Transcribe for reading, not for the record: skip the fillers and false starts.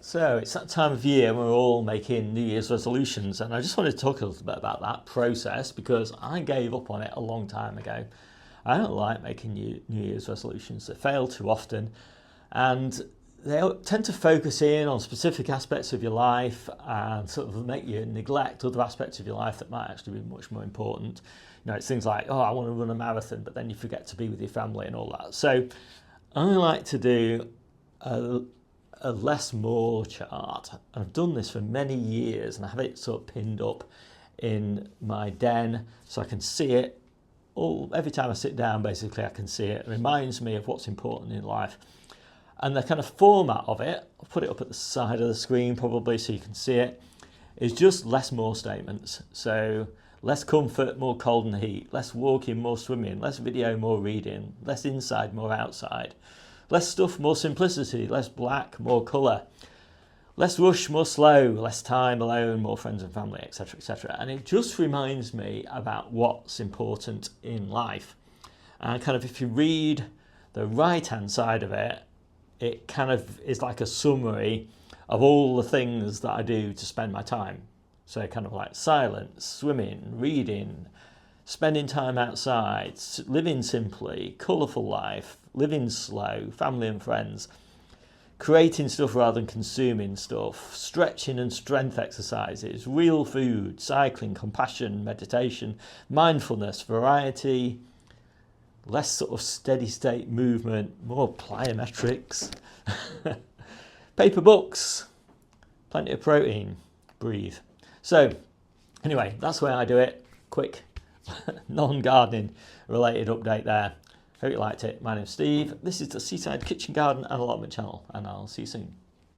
So it's that time of year when we're all making New Year's resolutions, and I just wanted to talk a little bit about that process because I gave up on it a long time ago. I don't like making New Year's resolutions. They fail too often, and they tend to focus in on specific aspects of your life and sort of make you neglect other aspects of your life that might actually be much more important. You know, it's things like, oh, I want to run a marathon, but then you forget to be with your family and all that. So I like to do a less more chart. I've done this for many years and I have it sort of pinned up in my den so I can see it every time I sit down. Basically I can see it. It reminds me of what's important in life, and the kind of format of it, I'll put it up at the side of the screen probably so you can see it, is just less more statements. So less comfort, more cold and heat, less walking, more swimming, less video, more reading, less inside, more outside. Less stuff, more simplicity, less black, more colour, less rush, more slow, less time alone, more friends and family, etc., etc. And it just reminds me about what's important in life. And kind of if you read the right-hand side of it, it kind of is like a summary of all the things that I do to spend my time. So kind of like silence, swimming, reading, spending time outside, living simply, colourful life, living slow, family and friends, creating stuff rather than consuming stuff, stretching and strength exercises, real food, cycling, compassion, meditation, mindfulness, variety, less sort of steady state movement, more plyometrics, paper books, plenty of protein, breathe. So anyway, that's the way I do it. Quick non-gardening related update there. Hope you liked it. My name's Steve. This is the Seaside Kitchen Garden and Allotment channel, and I'll see you soon.